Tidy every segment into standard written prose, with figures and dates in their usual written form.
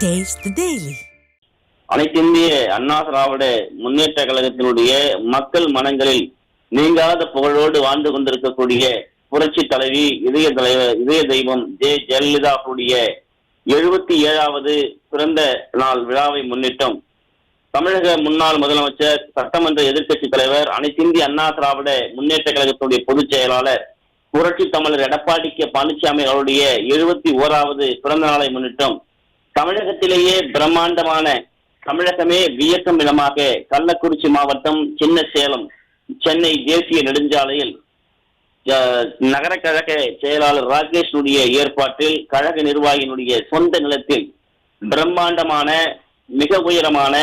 Taste the Daily. அனைத்திந்திய அண்ணா திராவிட முன்னேற்ற கழகத்தினுடைய மக்கள் மனங்களில் நீங்காத புகழோடு வாழ்ந்து கொண்டிருக்கக்கூடிய புரட்சி தலைவி இதய தெய்வம் ஜெயலலிதா கூடிய 77வது பிறந்த நாள் விழாவை முன்னிட்டும் தமிழக முன்னாள் முதலமைச்சர், சட்டமன்ற எதிர்க்கட்சி தலைவர், அனைத்திந்திய அண்ணா திராவிட முன்னேற்ற கழகத்துடைய பொதுச் செயலாளர் புரட்சி தமிழர் எடப்பாடி கே பழனிசாமி அவருடைய 71வது பிறந்த நாளை முன்னிட்டும் தமிழகத்திலேயே பிரம்மாண்டமான, தமிழகமே வியக்கும் விதமாக கள்ளக்குறிச்சி மாவட்டம் சின்ன சேலம் சென்னை தேசிய நெடுஞ்சாலையில் நகர கழக செயலாளர் ராகேஷனுடைய ஏற்பாட்டில் கழக நிர்வாகியினுடைய சொந்த நிலத்தில் பிரம்மாண்டமான, மிக உயரமான,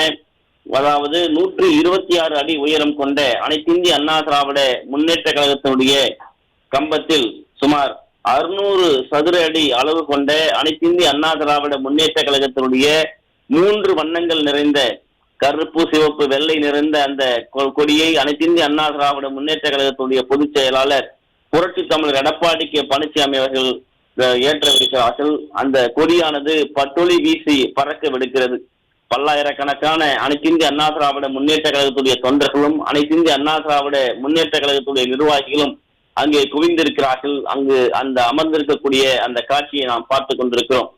அதாவது 126 அடி உயரம் கொண்ட அனைத்திந்திய அண்ணா திராவிட முன்னேற்ற கழகத்தினுடைய கம்பத்தில் சுமார் 600 சதுர அடி அளவு கொண்ட அனைத்திந்திய அண்ணா திராவிட முன்னேற்ற கழகத்தினுடைய 3 வண்ணங்கள் நிறைந்த கருப்பு, சிவப்பு, வெள்ளை நிறைந்த அந்த கொடியை அனைத்திந்திய அண்ணா திராவிட முன்னேற்ற கழகத்துடைய பொதுச் செயலாளர் புரட்சி தமிழர் எடப்பாடி கே பழனிசாமி அவர்கள் ஏற்ற வைக்கிறார்கள். அந்த கொடியானது பட்டொலி வீசி பறக்க விடுக்கிறது. பல்லாயிரக்கணக்கான அனைத்திந்திய அண்ணா திராவிட முன்னேற்ற கழகத்துடைய தொண்டர்களும் அனைத்திந்திய அண்ணா திராவிட முன்னேற்ற கழகத்துடைய நிர்வாகிகளும் அங்கே குவிந்திருக்கிறார்கள். அங்கு அந்த அமர்ந்திருக்கக்கூடிய அந்த காட்சியை நாம் பார்த்து கொண்டிருக்கிறோம்.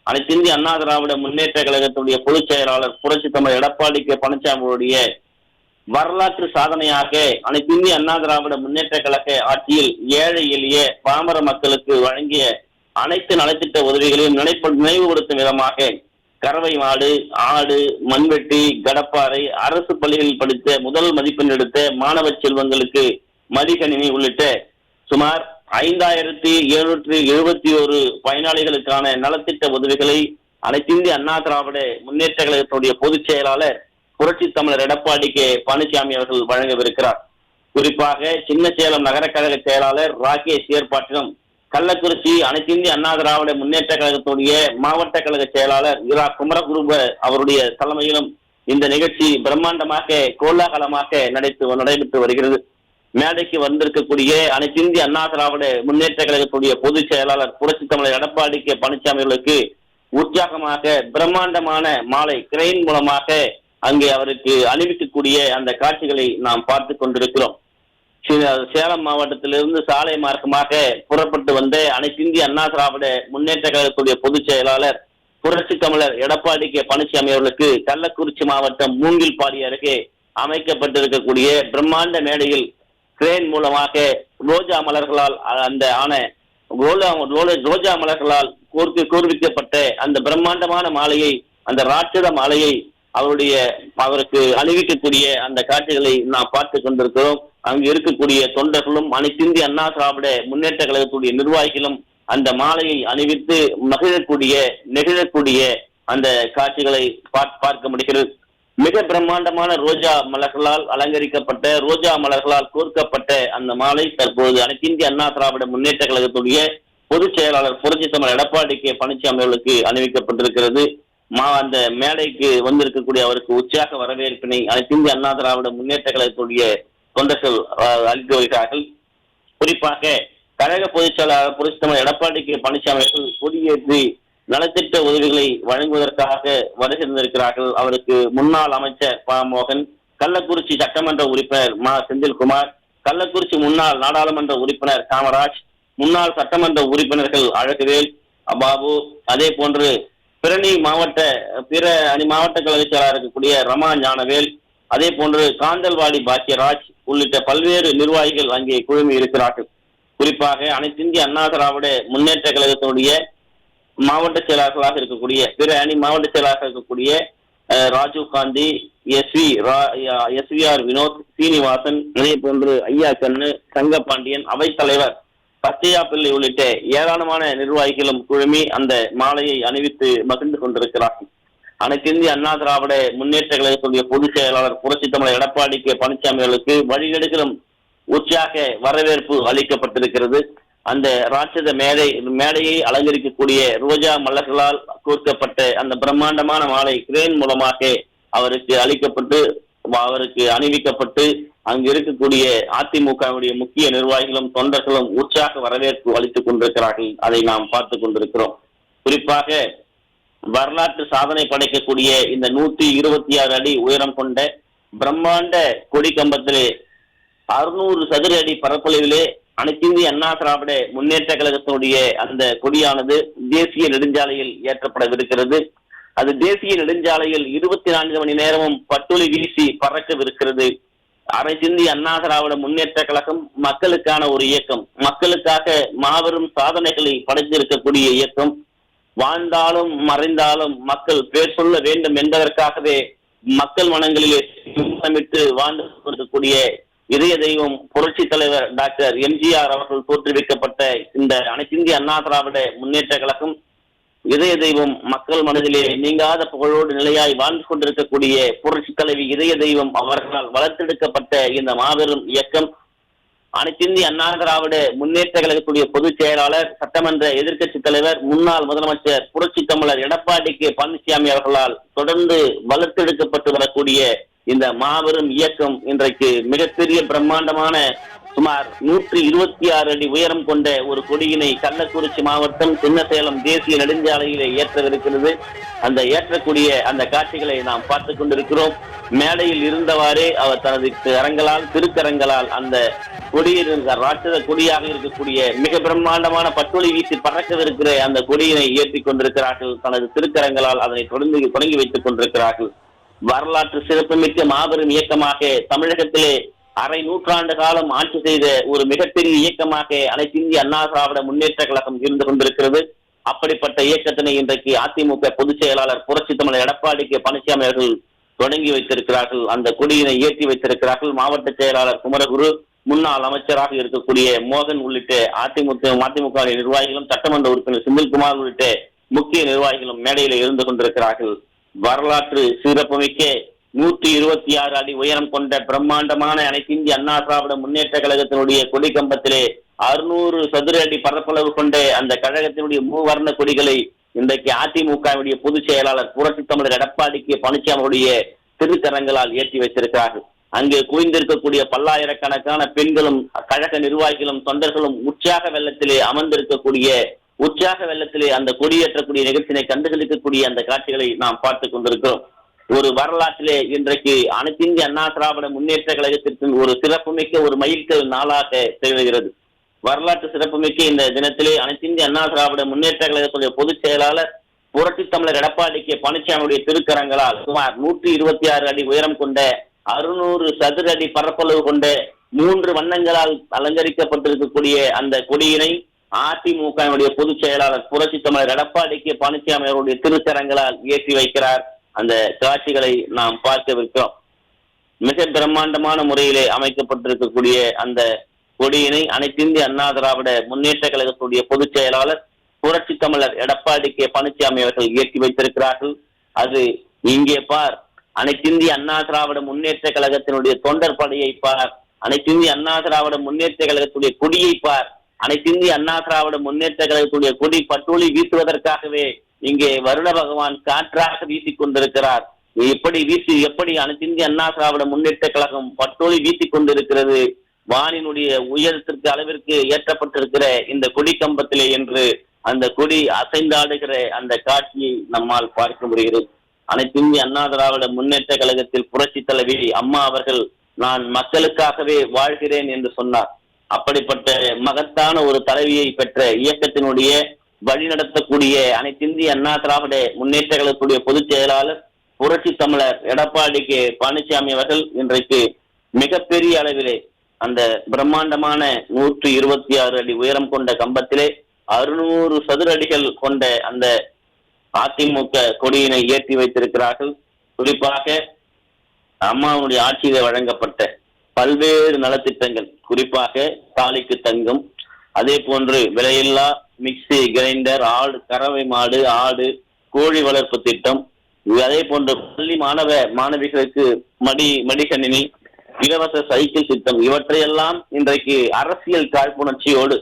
அனைத்திந்திய அண்ணா திராவிட முன்னேற்ற கழகத்துடைய பொதுச் செயலாளர் புரட்சி தமிழர் எடப்பாடி கே பழனிசாமியுடைய வரலாற்று சாதனையாக அனைத்திந்திய அண்ணா திராவிட முன்னேற்ற கழக ஆட்சியில் ஏழை எளிய பாமர மக்களுக்கு வழங்கிய அனைத்து நலத்திட்ட உதவிகளையும் நினைவுபடுத்தும் விதமாக கறவை மாடு, ஆடு, மண்வெட்டி, கடப்பாறை, அரசு பள்ளிகளில் படித்த முதல் மதிப்பெண் எடுத்த மாணவ செல்வங்களுக்கு மடிக்கணினி உள்ளிட்ட சுமார் 5771 பயனாளிகளுக்கான நலத்திட்ட உதவிகளை அனைத்திந்திய அண்ணா திராவிட முன்னேற்ற கழகத்துடைய பொதுச் செயலாளர் புரட்சி தமிழர் எடப்பாடி கே பழனிசாமி அவர்கள் வழங்கவிருக்கிறார். குறிப்பாக சின்ன சேலம் நகர கழக செயலாளர் ராகேஷ் ஏற்பாட்டிலும் கள்ளக்குறிச்சி அனைத்திந்திய அண்ணா திராவிட முன்னேற்ற கழகத்துடைய மாவட்ட கழக செயலாளர் இரா குமரகுருப அவருடைய தலைமையிலும் இந்த நிகழ்ச்சி பிரம்மாண்டமாக கோலாகலமாக நடைபெற்று வருகிறது. மேடைக்கு வந்திருக்கக்கூடிய அனைத்திந்திய அண்ணா திராவிட முன்னேற்ற கழகத்துடைய பொதுச் செயலாளர் புரட்சி தமிழர் எடப்பாடி கே பழனிசாமிகளுக்கு உற்சாகமாக பிரம்மாண்டமான மாலை கிரெயின் மூலமாக அங்கே அவருக்கு அணிவிக்கக்கூடிய அந்த காட்சிகளை நாம் பார்த்து கொண்டிருக்கிறோம். சேலம் மாவட்டத்திலிருந்து சாலை மார்க்கமாக புறப்பட்டு வந்த அனைத்திந்திய அண்ணா திராவிட முன்னேற்ற கழகத்துடைய பொதுச் செயலாளர் புரட்சி தமிழர் எடப்பாடி கே பழனிசாமி அவர்களுக்கு கள்ளக்குறிச்சி மாவட்டம் மூங்கில்பாடி அருகே அமைக்கப்பட்டிருக்கக்கூடிய பிரம்மாண்ட மேடையில் கிரேன் மூலமாக ரோஜா மலர்களால் ரோஜா மலர்களால் கூர்விக்கப்பட்ட அந்த பிரம்மாண்டமான மாலையை, அந்த ராட்சத மாலையை அவருக்கு அணிவிக்கக்கூடிய அந்த காட்சிகளை நாம் பார்த்து கொண்டிருக்கிறோம். அங்கு இருக்கக்கூடிய தொண்டர்களும் அனைத்திந்திய அண்ணா திராவிட முன்னேற்ற கழகத்துடைய நிர்வாகிகளும் அந்த மாலையை அணிவித்து நெகிழக்கூடிய அந்த காட்சிகளை பார்க்க முடிகிறது. மிக பிரம்மாண்டமான ரோஜா மலர்களால் அலங்கரிக்கப்பட்ட, ரோஜா மலர்களால் கோர்க்கப்பட்ட அந்த மாலை தற்போது அனைத்திந்திய அண்ணா திராவிட முன்னேற்ற கழகத்துடைய பொதுச் செயலாளர் புரட்சி தமிழர் எடப்பாடி கே பழனிசாமி அவர்களுக்கு அணிவிக்கப்பட்டிருக்கிறது. அந்த மேடைக்கு வந்திருக்கக்கூடிய அவருக்கு உற்சாக வரவேற்பினை அனைத்திந்திய அண்ணா திராவிட முன்னேற்ற கழகத்துடைய தொண்டர்கள் அளித்து வருகிறார்கள். குறிப்பாக கழக பொதுச் செயலாளர் புரட்சி தமிழர் எடப்பாடி கே பழனிசாமி அவர்கள் கொடியேற்றி நலத்திட்ட உதவிகளை வழங்குவதற்காக வருகின்றிருக்கிறார்கள். அவருக்கு முன்னாள் அமைச்சர் ப மோகன், கள்ளக்குறிச்சி சட்டமன்ற உறுப்பினர் மா செந்தில்குமார், கள்ளக்குறிச்சி முன்னாள் நாடாளுமன்ற உறுப்பினர் காமராஜ், முன்னாள் சட்டமன்ற உறுப்பினர்கள் அழகுவேல், பாபு, அதே போன்று பிற மாவட்ட கழக செயலாளர் இருக்கக்கூடிய ரமா ஞானவேல், அதே போன்று காந்தல்வாடி பாக்கியராஜ் உள்ளிட்ட பல்வேறு நிர்வாகிகள் அங்கே குழுமி இருக்கிறார்கள். குறிப்பாக அனைத்திந்திய அண்ணா திராவிட முன்னேற்ற கழகத்தினுடைய மாவட்ட செயலாளர்களாக இருக்கக்கூடிய மாவட்ட செயலாளர்கள் இருக்கக்கூடிய ராஜீவ் காந்தி, எஸ்விஆர் வினோத், சீனிவாசன், அதே போன்று ஐயா கண்ணு, தங்கப்பாண்டியன், அவைத்தலைவர் பச்சையா பிள்ளை உள்ளிட்ட ஏராளமான நிர்வாகிகளும் குழுமி அந்த மாலையை அணிவித்து மகிழ்ந்து கொண்டிருக்கிறார்கள். அனைத்திந்திய அண்ணா திராவிட முன்னேற்ற கழகத்துடைய பொதுச் செயலாளர் புரட்சி தமிழர் எடப்பாடி கே பழனிசாமி அவர்களுக்கு வழிநெடுகிலும் உற்சாக வரவேற்பு அளிக்கப்பட்டிருக்கிறது. அந்த ராட்சத மேடையை அலங்கரிக்கக்கூடிய ரோஜா மலர்களால் கோர்க்கப்பட்ட அந்த பிரம்மாண்டமான மாலை கிரேன் மூலமாக அவருக்கு அணிவிக்கப்பட்டு அங்கு இருக்கக்கூடிய அதிமுகவுடைய முக்கிய நிர்வாகிகளும் தொண்டர்களும் உற்சாக வரவேற்பு அளித்துக் கொண்டிருக்கிறார்கள். அதை நாம் பார்த்து கொண்டிருக்கிறோம். குறிப்பாக வரலாற்று சாதனை படைக்கக்கூடிய இந்த 126 அடி உயரம் கொண்ட பிரம்மாண்ட கொடி கம்பத்திலே 600 சதுர அடி பரப்பளவிலே அனைத்திந்திய அண்ணா திராவிட முன்னேற்ற கழகத்தினுடைய அந்த கொடியானது தேசிய நெடுஞ்சாலையில் ஏற்றப்படவிருக்கிறது. அது தேசிய நெடுஞ்சாலையில் 24 மணி நேரமும் பட்டொலி வீசி பறக்கவிருக்கிறது. அனைத்திந்திய அண்ணா திராவிட முன்னேற்ற கழகம் மக்களுக்கான ஒரு இயக்கம், மக்களுக்காக மாபெரும் சாதனைகளை படைத்திருக்கக்கூடிய இயக்கம். வாழ்ந்தாலும் மறைந்தாலும் மக்கள் பேர் சொல்ல வேண்டும் என்பதற்காகவே மக்கள் மனங்களிலே சமிட்டு வாழ்ந்து கொண்டிருக்கக்கூடிய இதய தெய்வம் புரட்சி தலைவர் டாக்டர் எம்ஜிஆர் அவர்கள் தோற்றுவிக்கப்பட்ட இந்த அனைத்திந்திய அண்ணா திராவிட முன்னேற்ற கழகம் இதய தெய்வம் மக்கள் மனதிலே நீங்காத புகழோடு நிலையாய் வாழ்ந்து கொண்டிருக்கக்கூடிய புரட்சி தலைவி இதய தெய்வம் அவர்களால் வளர்த்தெடுக்கப்பட்ட இந்த மாபெரும் இயக்கம் அனைத்திந்திய அண்ணா திராவிட முன்னேற்ற கழகத்துடைய பொதுச் செயலாளர், சட்டமன்ற எதிர்க்கட்சி தலைவர், முன்னாள் முதலமைச்சர் புரட்சி தமிழர் எடப்பாடி கே பழனிசாமி அவர்களால் தொடர்ந்து வளர்த்தெடுக்கப்பட்டு வரக்கூடிய இந்த மாபெரும் இயக்கம் இன்றைக்கு மிகப்பெரிய பிரம்மாண்டமான சுமார் 126 அடி உயரம் கொண்ட ஒரு கொடியினை கள்ளக்குறிச்சி மாவட்டம் சின்னசேலம் தேசிய நெடுஞ்சாலையிலே ஏற்றவிருக்கிறது. அந்த ஏற்றக்கூடிய அந்த காட்சிகளை நாம் பார்த்து கொண்டிருக்கிறோம். மேடையில் இருந்தவாறே அவர் தனது திருக்கரங்களால் அந்த கொடியின் ராட்சத கொடியாக இருக்கக்கூடிய மிக பிரம்மாண்டமான பட்டொலி வீசி பறக்கவிருக்கிற அந்த கொடியினை ஏற்றி கொண்டிருக்கிறார்கள். தனது திருக்கரங்களால் அதனை தொடங்கி வைத்துக் கொண்டிருக்கிறார்கள். வரலாற்று சிறப்புமிக்க மாபெரும் இயக்கமாக தமிழகத்திலே அரை நூற்றாண்டு காலம் ஆட்சி செய்த ஒரு மிகப்பெரிய இயக்கமாக அனைத்திந்திய அண்ணா திராவிட முன்னேற்ற கழகம் இருந்து கொண்டிருக்கிறது. அப்படிப்பட்ட இயக்கத்தினை இன்றைக்கு அதிமுக பொதுச் செயலாளர் புரட்சி தமிழர் எடப்பாடி கே பழனிசாமி அவர்கள் தொடங்கி வைத்திருக்கிறார்கள். அந்த கொடியினை ஏற்றி வைத்திருக்கிறார்கள். மாவட்ட செயலாளர் குமரகுரு, முன்னாள் அமைச்சராக இருக்கக்கூடிய மோகன் உள்ளிட்ட அதிமுக நிர்வாகிகளும், சட்டமன்ற உறுப்பினர் செந்தில்குமார் உள்ளிட்ட முக்கிய நிர்வாகிகளும் மேடையில் இருந்து கொண்டிருக்கிறார்கள். வரலாற்று சிறப்புமிக்க 126 அடி உயரம் கொண்ட பிரம்மாண்டமான அனைத்திந்திய அண்ணா திராவிட முன்னேற்ற கழகத்தினுடைய கொடி கம்பத்திலே 600 சதுர அடி பரப்பளவு கொண்ட அந்த கழகத்தினுடைய மூவர்ண கொடிகளை இன்றைக்கு அதிமுகவுடைய பொதுச் செயலாளர் புரட்சி தமிழர் எடப்பாடி கே பழனிசாமியுடைய திருக்கரங்களால் ஏற்றி வைத்திருக்கிறார்கள். அங்கு குவிந்திருக்கக்கூடிய பல்லாயிரக்கணக்கான பெண்களும் கழக நிர்வாகிகளும் தொண்டர்களும் உற்சாக வெள்ளத்திலே அமர்ந்திருக்கக்கூடிய உற்சாக வெள்ளத்திலே அந்த கொடியேற்றக்கூடிய நிகழ்ச்சியை கண்டுகளிக்கக்கூடிய அந்த காட்சிகளை நாம் பார்த்துக் கொண்டிருக்கிறோம். ஒரு வரலாற்றிலே இன்றைக்கு அனைத்திந்திய அண்ணா திராவிட முன்னேற்ற கழகத்திற்கு ஒரு சிறப்புமிக்க ஒரு மைல்கல் நாளாக திகழ்கிறது. வரலாற்று சிறப்புமிக்க இந்த தினத்திலே அனைத்திந்திய அண்ணா திராவிட முன்னேற்ற கழகத்துடைய பொதுச் செயலாளர் புரட்சி தமிழர் எடப்பாடி கே பழனிசாமியுடைய திருக்கரங்களால் சுமார் 126 அடி உயரம் கொண்ட 600 சதுர அடி பரப்பளவு கொண்ட 3 வண்ணங்களால் அலங்கரிக்கப்பட்டிருக்கக்கூடிய அந்த கொடியினை அதிமுகவுடைய பொதுச் செயலாளர் புரட்சி தமிழர் எடப்பாடி கே பழனிசாமி அவருடைய திருக்கரங்களால் ஏற்றி வைக்கிறார். அந்த காட்சிகளை நாம் பார்க்கவிருக்கிறோம். மிக பிரம்மாண்டமான முறையிலே அமைக்கப்பட்டிருக்கக்கூடிய அந்த கொடியினை அனைத்திந்திய அண்ணா திராவிட முன்னேற்ற கழகத்துடைய பொதுச் செயலாளர் புரட்சி தமிழர் எடப்பாடி கே பழனிசாமி அவர்கள் ஏற்றி வைத்திருக்கிறார்கள். அது இங்கே பார், அனைத்திந்திய அண்ணா திராவிட முன்னேற்ற கழகத்தினுடைய தொண்டர் படையை பார், அனைத்திந்திய அண்ணா திராவிட முன்னேற்ற கழகத்துடைய கொடியை பார், அனைத்திந்திய அண்ணா திராவிட முன்னேற்ற கழகத்துடைய கொடி பட்டொலி வீசுவதற்காகவே இங்கே வருண பகவான் காற்றாக வீசிக் கொண்டிருக்கிறார். எப்படி அனைத்திந்திய அண்ணா திராவிட முன்னேற்ற கழகம் பட்டொலி வீசிக் கொண்டிருக்கிறது வானினுடைய உயரத்திற்கு அளவிற்கு ஏற்றப்பட்டிருக்கிற இந்த கொடி கம்பத்திலே என்று அந்த கொடி அசைந்தாடுகிற அந்த காட்சியை நம்மால் பார்க்க முடிகிறது. அனைத்திந்திய அண்ணா திராவிட முன்னேற்ற கழகத்தில் புரட்சி தலைவி அம்மா அவர்கள் நான் மக்களுக்காகவே வாழ்கிறேன் என்று சொன்னார். அப்படிப்பட்ட மகத்தான ஒரு தலைவியை பெற்ற இயக்கத்தினுடைய வழிநடத்தக்கூடிய அனைத்திந்திய அண்ணா திராவிட முன்னேற்ற கழகத்துடைய பொதுச் செயலாளர் புரட்சி தமிழர் எடப்பாடி கே பழனிசாமி அவர்கள் இன்றைக்கு மிகப்பெரிய அளவிலே அந்த பிரம்மாண்டமான 126 அடி உயரம் கொண்ட கம்பத்திலே 600 சதுர அடிகள் கொண்ட அந்த அதிமுக கொடியினை ஏற்றி வைத்திருக்கிறார்கள். குறிப்பாக அம்மாவுடைய ஆட்சியிலே வழங்கப்பட்ட பல்வேறு நலத்திட்டங்கள், குறிப்பாக தாலிக்கு தங்கம், அதே போன்று விலையில்லா மிக்சி கிரைண்டர், கறவை மாடு, ஆடு, கோழி வளர்ப்பு திட்டம், அதே போன்று பள்ளி மாணவிகளுக்கு மடிகணினி, இலவச சைக்கிள் திட்டம், இவற்றையெல்லாம் இன்றைக்கு அரசியல் காழ்ப்புணர்ச்சியோடு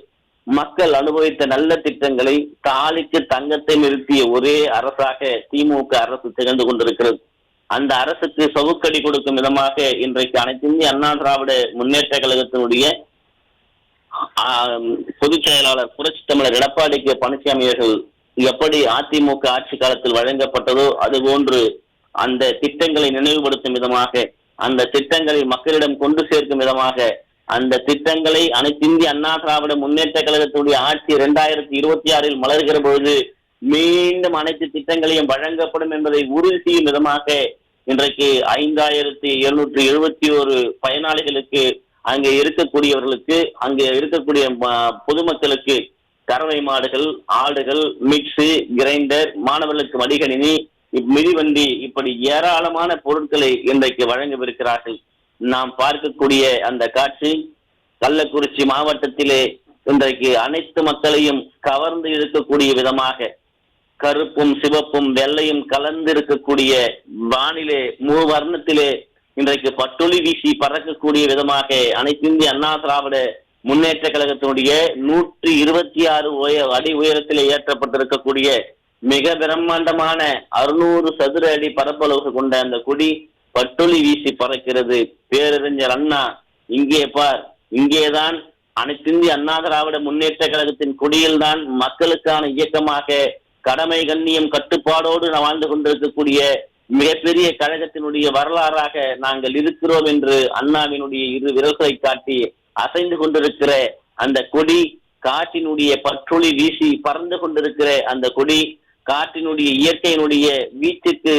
மக்கள் அனுபவித்த நல்ல திட்டங்களை தாலிக்கு தங்கத்தை நிறுத்திய ஒரே அரசாக திமுக அரசு திகழ்ந்து கொண்டிருக்கிறது. அந்த அரசுக்கு சவுக்கடி கொடுக்கும் விதமாக இன்றைக்கு அனைத்திந்திய அண்ணா திராவிட முன்னேற்ற கழகத்தினுடைய பொதுச் செயலாளர் புரட்சி தமிழர் எடப்பாடி கே பழனிசாமி அவர்கள் எப்படி அதிமுக ஆட்சி காலத்தில் வழங்கப்பட்டதோ அதுபோன்று அந்த திட்டங்களை நினைவுபடுத்தும் விதமாக, அந்த திட்டங்களை மக்களிடம் கொண்டு சேர்க்கும் விதமாக, அந்த திட்டங்களை அனைத்திந்திய அண்ணா திராவிட முன்னேற்ற கழகத்துடைய ஆட்சி 2026 மலர்கிற பொழுது மீண்டும் அனைத்து திட்டங்களையும் வழங்கப்படும் என்பதை உறுதி செய்யும் விதமாக இன்றைக்கு 5771 பயனாளிகளுக்கு, அங்கே இருக்கக்கூடியவர்களுக்கு, அங்கே இருக்கக்கூடிய பொதுமக்களுக்கு கறவை மாடுகள், ஆடுகள், மிக்ஸி கிரைண்டர், மாணவர்களுக்கு மடிகணினி, மிதிவண்டி, இப்படி ஏராளமான பொருட்களை இன்றைக்கு வழங்கவிருக்கிறார்கள். நாம் பார்க்கக்கூடிய அந்த காட்சி கள்ளக்குறிச்சி மாவட்டத்திலே இன்றைக்கு அனைத்து மக்களையும் கவர்ந்து இருக்கக்கூடிய விதமாக, கருப்பும் சிவப்பும் வெள்ளையும் கலந்து இருக்கக்கூடிய வானிலே மூவர்ணத்திலே இன்றைக்கு பட்டொளி வீசி பறக்கக்கூடிய விதமாக அனைத்து இந்திய அண்ணா திராவிட முன்னேற்ற கழகத்தினுடைய 126 அடி உயரத்திலே ஏற்றப்பட்டிருக்கக்கூடிய மிக பிரம்மாண்டமான 600 சதுர அடி பரப்பளவு கொண்ட அந்த கொடி பட்டொளி வீசி பறக்கிறது. பேரறிஞர் அண்ணா இங்கே பார், இங்கேதான் அனைத்திந்திய அண்ணா திராவிட முன்னேற்ற கழகத்தின் கொடியில்தான் மக்களுக்கான இயக்கமாக கடமை கண்ணியம் கட்டுப்பாடோடு வாழ்ந்து கொண்டிருக்கக்கூடிய மிகப்பெரிய கழகத்தினுடைய வரலாறாக நாங்கள் இருக்கிறோம் என்று அண்ணாவினுடைய இரு விரல்களை காட்டி அசைந்து கொண்டிருக்கிற அந்த கொடி, காற்றினுடைய பற்றொளி வீசி பறந்து கொண்டிருக்கிற அந்த கொடி, காற்றினுடைய இயற்கையினுடைய வீச்சுக்கு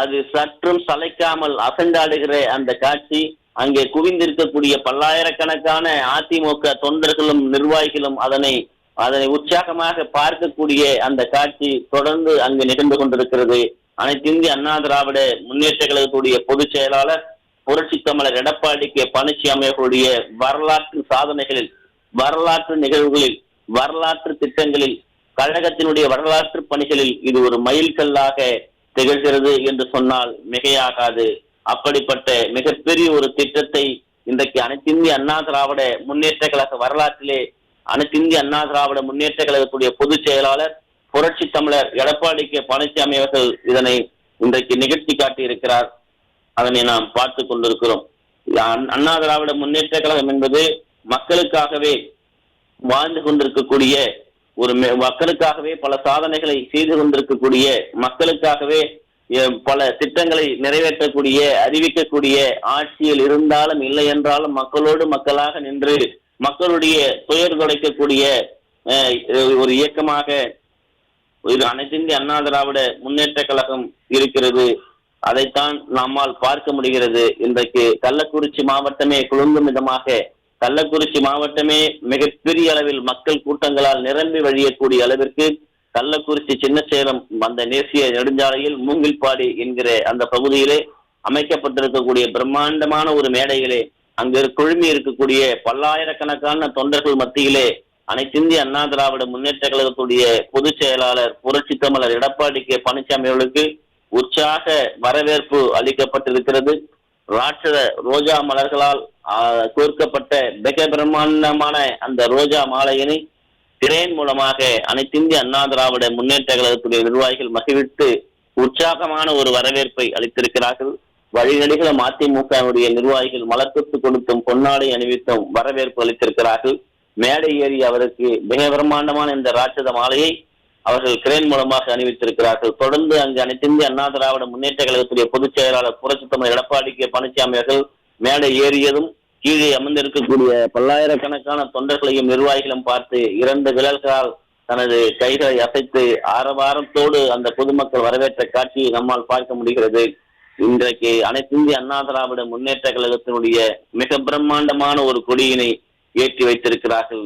அது சற்றும் சளைக்காமல் அசைந்தாடுகிற அந்த காட்சி, அங்கே குவிந்திருக்கக்கூடிய பல்லாயிரக்கணக்கான அதிமுக தொண்டர்களும் நிர்வாகிகளும் அதனை உற்சாகமாக பார்க்கக்கூடிய அந்த காட்சி தொடர்ந்து அங்கு நிகழ்ந்து கொண்டிருக்கிறது. அனைத்து இந்திய அண்ணா திராவிட முன்னேற்ற கழகத்துடைய பொதுச் செயலாளர் புரட்சி தமிழர் எடப்பாடி கே பழனிசாமி அவர்களுடைய வரலாற்று சாதனைகளில், வரலாற்று நிகழ்வுகளில், வரலாற்று திட்டங்களில், கழகத்தினுடைய வரலாற்று பணிகளில் இது ஒரு மைல்கல்லாக திகழ்கிறது என்று சொன்னால் மிகையாகாது. அப்படிப்பட்ட மிகப்பெரிய ஒரு திட்டத்தை இன்றைக்கு அனைத்து இந்திய அண்ணா திராவிட முன்னேற்ற கழக வரலாற்றிலே அனைத்து இந்திய அண்ணா திராவிட முன்னேற்ற கழகத்துடைய பொதுச் செயலாளர் புரட்சி தமிழர் எடப்பாடி கே பழனிசாமி அவர்கள் இதனை இன்றைக்கு நிகழ்த்தி காட்டியிருக்கிறார். அதனை நாம் பார்த்து கொண்டிருக்கிறோம். அண்ணா திராவிட முன்னேற்ற கழகம் என்பது மக்களுக்காகவே வாழ்ந்து கொண்டிருக்கக்கூடிய ஒரு மக்களுக்காகவே பல சாதனைகளை செய்து கொண்டிருக்கக்கூடிய, மக்களுக்காகவே பல திட்டங்களை நிறைவேற்றக்கூடிய, அறிவிக்கக்கூடிய ஆட்சியில் இருந்தாலும் இல்லை என்றாலும் மக்களோடு மக்களாக நின்று மக்களுடைய துயர் துடைக்கக்கூடிய ஒரு இயக்கமாக அனைத்து இந்திய அண்ணா திராவிட முன்னேற்ற கழகம் இருக்கிறது. அதைத்தான் நம்மால் பார்க்க முடிகிறது. இன்றைக்கு கள்ளக்குறிச்சி மாவட்டமே குழுந்தும் விதமாக, கள்ளக்குறிச்சி மாவட்டமே மிகப்பெரிய அளவில் மக்கள் கூட்டங்களால் நிரம்பி வழியக்கூடிய அளவிற்கு கள்ளக்குறிச்சி சின்னசேலம் அந்த தேசிய நெடுஞ்சாலையில் மூங்கில்பாடி என்கிற அந்த பகுதியிலே அமைக்கப்பட்டிருக்கக்கூடிய பிரம்மாண்டமான ஒரு மேடையிலே அங்கு குழுமி இருக்கக்கூடிய பல்லாயிரக்கணக்கான தொண்டர்கள் மத்தியிலே அனைத்து இந்திய அண்ணா திராவிட முன்னேற்ற கழகத்துடைய பொதுச் செயலாளர் புரட்சி தமிழர் எடப்பாடி கே பழனிசாமி அவர்களுக்கு உற்சாக வரவேற்பு அளிக்கப்பட்டிருக்கிறது. ராட்சத ரோஜா மலர்களால் கோர்க்கப்பட்ட மிக பிரம்மாண்டமான அந்த ரோஜா மாலையினை திரையின் மூலமாக அனைத்து இந்திய அண்ணா திராவிட முன்னேற்ற கழகத்துடைய நிர்வாகிகள் மகிழ்வித்து உற்சாகமான ஒரு வரவேற்பை அளித்திருக்கிறார்கள். வழிநடிகளும் அதிமுகவுடைய நிர்வாகிகள் மலர்கொத்து கொடுத்தும் பொன்னாடை அணிவித்தும் வரவேற்பு அளித்திருக்கிறார்கள். மேடை ஏறி அவருக்கு மிக பிரம்மாண்டமான இந்த ராட்சத மாலையை அவர்கள் கிரேன் மூலமாக அணிவித்திருக்கிறார்கள். தொடர்ந்து அங்கு அனைத்து இந்திய அண்ணா திராவிட முன்னேற்ற கழகத்துடைய பொதுச் செயலாளர் புரட்சி தமிழர் எடப்பாடி கே பழனிசாமி அவர்கள் மேடை ஏறியதும் கீழே அமர்ந்திருக்கக்கூடிய பல்லாயிரக்கணக்கான தொண்டர்களையும் நிர்வாகிகளும் பார்த்து 2 விரல்களால் தனது கைகளை அசைத்து ஆரவாரத்தோடு அந்த பொதுமக்கள் வரவேற்ற காட்சியை நம்மால் பார்க்க முடிகிறது. இன்றைக்கு அனைத்து இந்திய அண்ணா திராவிட முன்னேற்ற கழகத்தினுடைய மிக பிரம்மாண்டமான ஒரு கொடியினை ஏற்றி வைத்திருக்கிறார்கள்.